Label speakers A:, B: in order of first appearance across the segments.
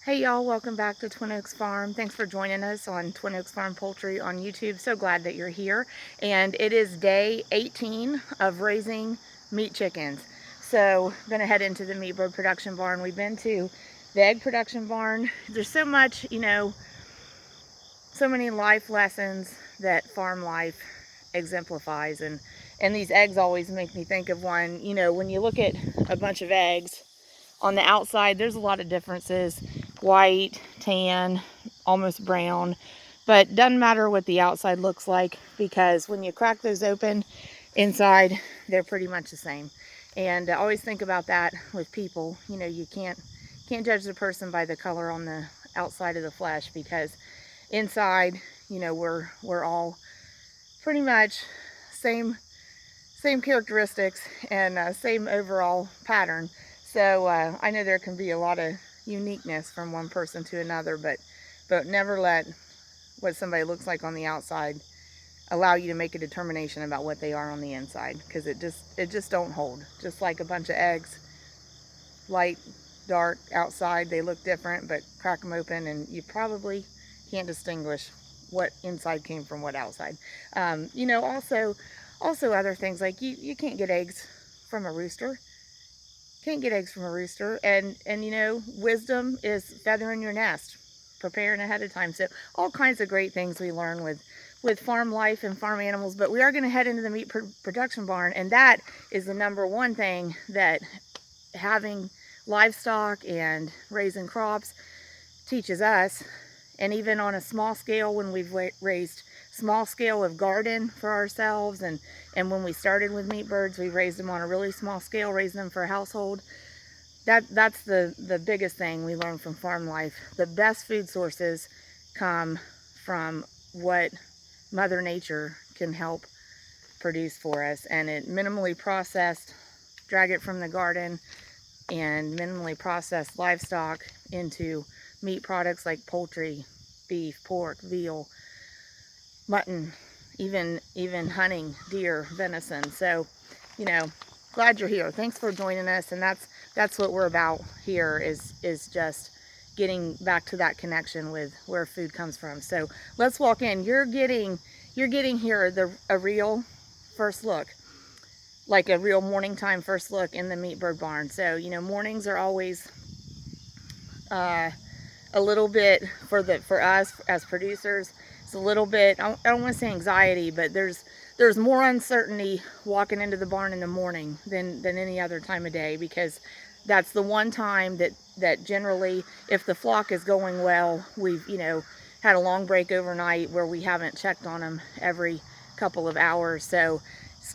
A: Hey y'all, welcome back to Twin Oaks Farm. Thanks for joining us on Twin Oaks Farm Poultry on YouTube. So glad that you're here. And it is day 18 of raising meat chickens. So I'm gonna head into the meat bird production barn. We've been to the egg production barn. There's so much, so many life lessons that farm life exemplifies. And these eggs always make me think of one. When you look at a bunch of eggs, on the outside, there's a lot of differences. White, tan, almost brown. But doesn't matter what the outside looks like, because when you crack those open, inside, they're pretty much the same. And I always think about that with people. You can't judge the person by the color on the outside of the flesh, because inside, we're all pretty much same characteristics and same overall pattern. So I know there can be a lot of uniqueness from one person to another, but never let what somebody looks like on the outside allow you to make a determination about what they are on the inside, because it just don't hold. Just like a bunch of eggs, light, dark outside, they look different, but crack them open and you probably can't distinguish what inside came from what outside. Also other things like you can't get eggs from a rooster. Can't get eggs from a rooster. And wisdom is feathering your nest, preparing ahead of time. So all kinds of great things we learn with farm life and farm animals. But we are going to head into the meat production barn, and that is the number one thing that having livestock and raising crops teaches us. And even on a small scale, when we've raised small scale of garden for ourselves, and when we started with meat birds, we raised them on a really small scale, raising them for a household. That's the biggest thing we learn from farm life. The best food sources come from what Mother Nature can help produce for us, and it minimally processed, drag it from the garden, and minimally processed livestock into meat products like poultry, beef, pork, veal, mutton, even hunting, deer, venison. So, glad you're here. Thanks for joining us. And that's what we're about here, is just getting back to that connection with where food comes from. So let's walk in. You're getting here a real first look, like a real morning time first look in the meat bird barn. So mornings are always a little bit for us as producers. It's a little bit, I don't want to say anxiety, but there's more uncertainty walking into the barn in the morning than any other time of day, because that's the one time that generally, if the flock is going well, we've had a long break overnight where we haven't checked on them every couple of hours. So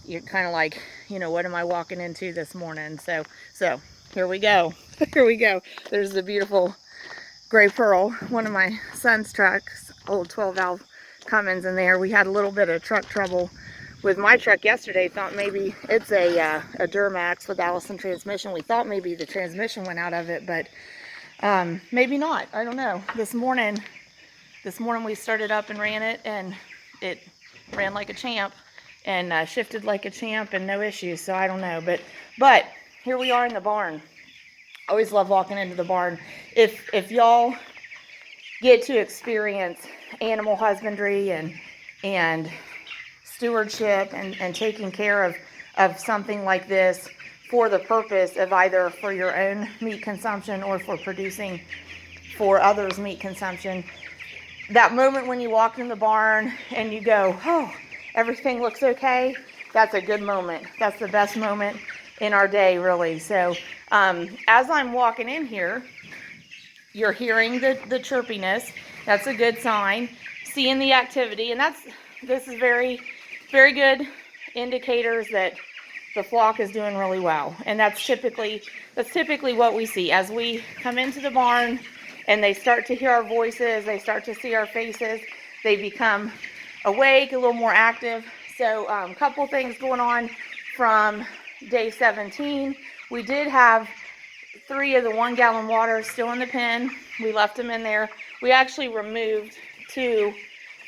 A: you're kind of like, what am I walking into this morning? So here we go. Here we go. There's the beautiful Gray Pearl, one of my son's trucks, old 12 valve Cummins in there. We had a little bit of truck trouble with my truck yesterday. Thought maybe it's a Duramax with Allison transmission. We thought maybe the transmission went out of it, but maybe not. I don't know. This morning we started up and ran it, and it ran like a champ and shifted like a champ and no issues. So I don't know, but here we are in the barn. Always love walking into the barn. If y'all get to experience animal husbandry and stewardship and taking care of something like this for the purpose of either for your own meat consumption or for producing for others' meat consumption, that moment when you walk in the barn and you go, oh, everything looks okay, that's a good moment. That's the best moment in our day, really. So as I'm walking in here, you're hearing the chirpiness. That's a good sign. Seeing the activity, and this is very, very good indicators that the flock is doing really well. And that's typically what we see as we come into the barn and they start to hear our voices, they start to see our faces, they become awake, a little more active. So a couple things going on from day 17. We did have 3 of the 1 gallon waters still in the pen. We left them in there. We actually removed 2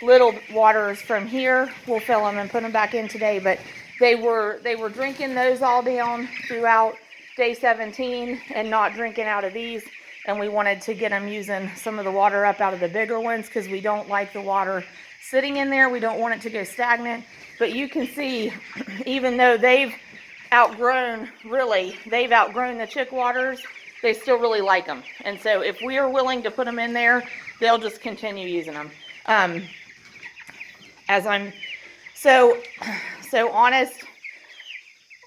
A: little waters from here. We'll fill them and put them back in today, but they were drinking those all down throughout day 17 and not drinking out of these. and we wanted to get them using some of the water up out of the bigger ones because we don't like the water sitting in there. We don't want it to go stagnant. But you can see, even though they've outgrown the chick waters, they still really like them. And so if we are willing to put them in there, they'll just continue using them. So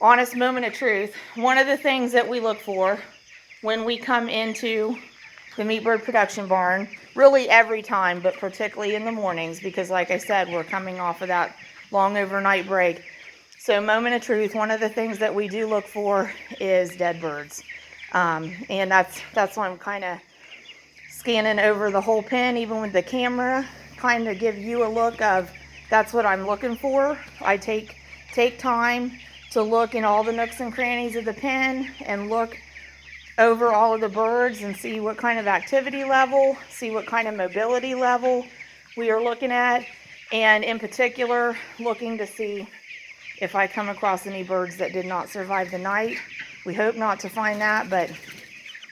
A: honest moment of truth. One of the things that we look for when we come into the meat bird production barn, really every time, but particularly in the mornings, because like I said, we're coming off of that long overnight break. So moment of truth, one of the things that we do look for is dead birds. And that's why I'm kind of scanning over the whole pen, even with the camera, kind of give you a look of, that's what I'm looking for. I take time to look in all the nooks and crannies of the pen and look over all of the birds and see what kind of activity level, see what kind of mobility level we are looking at, and in particular, looking to see if I come across any birds that did not survive the night. We hope not to find that, but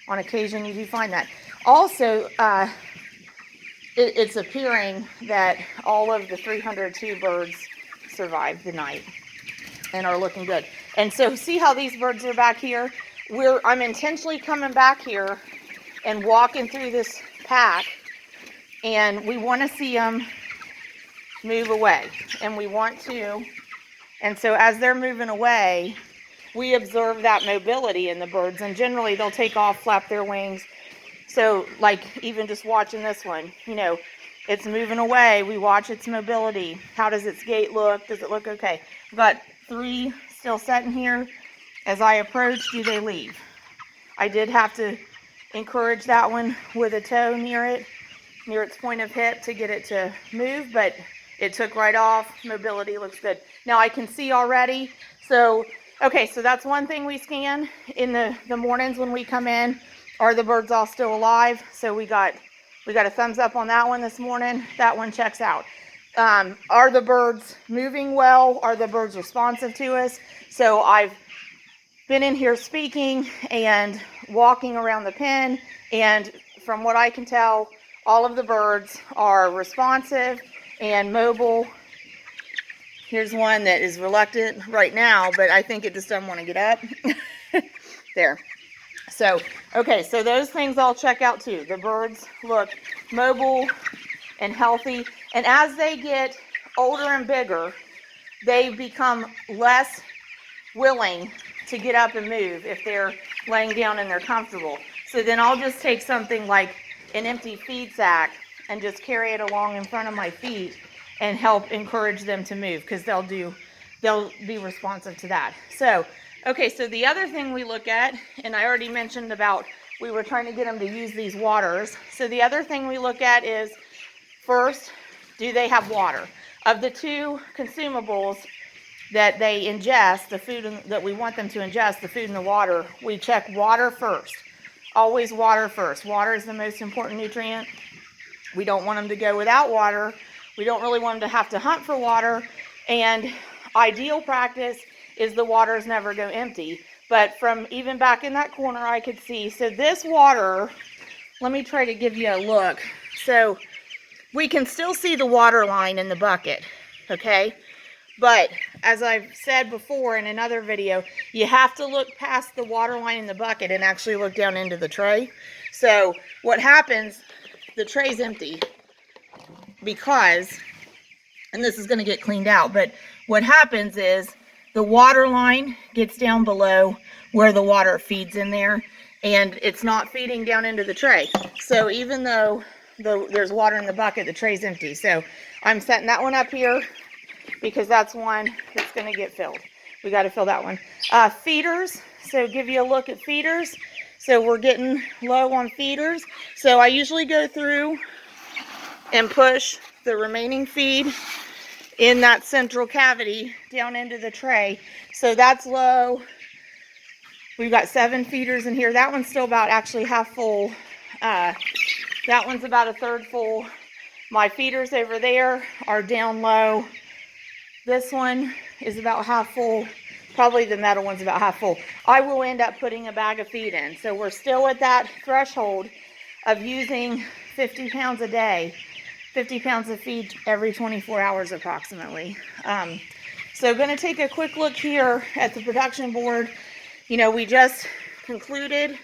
A: on occasion you do find that. Also, it's appearing that all of the 302 birds survived the night and are looking good. And so see how these birds are back here? I'm intentionally coming back here and walking through this pack, and we want to see them move away. And so as they're moving away, we observe that mobility in the birds, and generally they'll take off, flap their wings. So like even just watching this one, it's moving away. We watch its mobility. How does its gait look? Does it look okay? We've got 3 still sitting here. As I approach, do they leave? I did have to encourage that one with a toe near its point of hip to get it to move, but it took right off. Mobility looks good. Now I can see already. So that's one thing we scan in the mornings when we come in. Are the birds all still alive? So we got a thumbs up on that one this morning. That one checks out. Are the birds moving well? Are the birds responsive to us? So I've been in here speaking and walking around the pen, and from what I can tell, all of the birds are responsive and mobile. Here's one that is reluctant right now, but I think it just doesn't want to get up. There. So those things all check out too. The birds look mobile and healthy, and as they get older and bigger, they become less willing to get up and move if they're laying down and they're comfortable. So then I'll just take something like an empty feed sack and just carry it along in front of my feet and help encourage them to move, because they'll be responsive to that. So the other thing we look at, and I already mentioned about we were trying to get them to use these waters. So the other thing we look at is, first, do they have water? Of the 2 consumables that they ingest, the food that we want them to ingest, the food and the water, we check water first. Always water first. Water is the most important nutrient. We don't want them to go without water. We don't really want them to have to hunt for water. And ideal practice is the waters never go empty. But from even back in that corner, I could see. So this water, let me try to give you a look. So we can still see the water line in the bucket, okay? But as I've said before in another video, you have to look past the water line in the bucket and actually look down into the tray. So what happens, the tray's empty because, and this is going to get cleaned out, but what happens is the water line gets down below where the water feeds in there, and it's not feeding down into the tray. So even though there's water in the bucket, the tray's empty. So I'm setting that one up here, because that's one that's going to get filled. We got to fill that one. Feeders. So give you a look at feeders. So we're getting low on feeders. So I usually go through and push the remaining feed in that central cavity down into the tray. So that's low. We've got 7 feeders in here. That one's still about actually half full. That one's about a third full. My feeders over there are down low. This one is about half full. Probably the metal one's about half full. I will end up putting a bag of feed in. So we're still at that threshold of using 50 pounds a day, 50 pounds of feed every 24 hours approximately. So going to take a quick look here at the production board. You know, we just concluded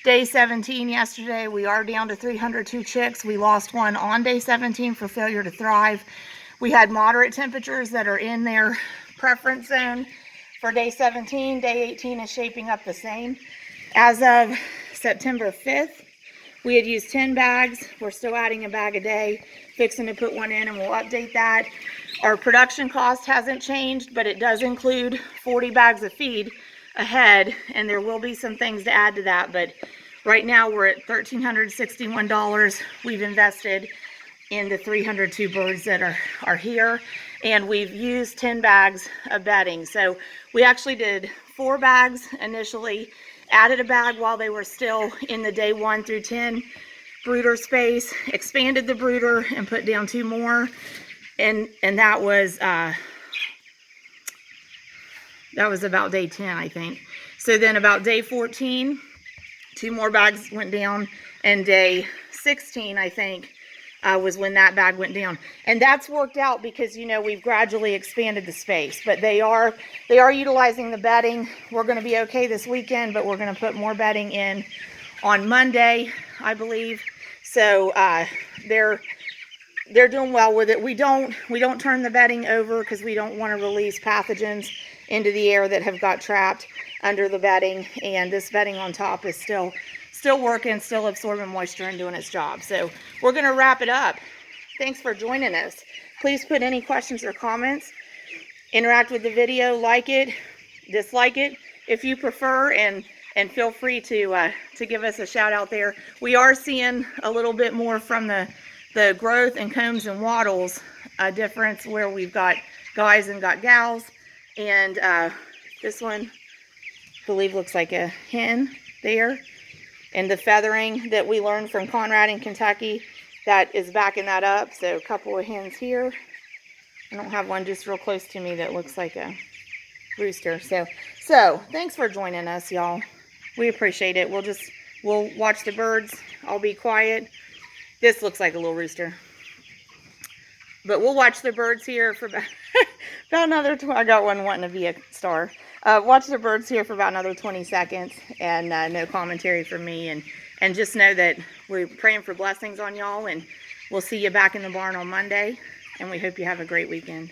A: day 17 yesterday. We are down to 302 chicks. We lost one on day 17 for failure to thrive. We had moderate temperatures that are in their preference zone for day 17. Day 18 is shaping up the same. As of September 5th, we had used 10 bags. We're still adding a bag a day, fixing to put one in, and we'll update that. Our production cost hasn't changed, but it does include 40 bags of feed ahead, and there will be some things to add to that. But right now we're at $1,361. We've invested in the 302 birds that are here, and we've used 10 bags of bedding. So we actually did 4 bags initially, added a bag while they were still in the day 1 through 10 brooder space, expanded the brooder and put down 2 more, and that was about day 10, I think. So then about day 14, 2 more bags went down, and day 16, I think, was when that bag went down. And that's worked out because, you know, we've gradually expanded the space, but they are utilizing the bedding. We're going to be okay this weekend, but we're going to put more bedding in on Monday, I believe. So they're doing well with it. We don't turn the bedding over because we don't want to release pathogens into the air that have got trapped under the bedding, and this bedding on top is still working, still absorbing moisture and doing its job. So we're going to wrap it up. Thanks for joining us. Please put any questions or comments. Interact with the video, like it, dislike it if you prefer, and feel free to give us a shout out there. We are seeing a little bit more from the growth and combs and wattles, a difference where we've got guys and got gals. And this one, I believe, looks like a hen there. And the feathering that we learned from Conrad in Kentucky, that is backing that up. So a couple of hens here. I don't have one just real close to me that looks like a rooster. So thanks for joining us, y'all. We appreciate it. We'll watch the birds. I'll be quiet. This looks like a little rooster. But we'll watch the birds here for about another, I got one wanting to be a star. Watch the birds here for about another 20 seconds, and no commentary from me. And just know that we're praying for blessings on y'all, and we'll see you back in the barn on Monday, and we hope you have a great weekend.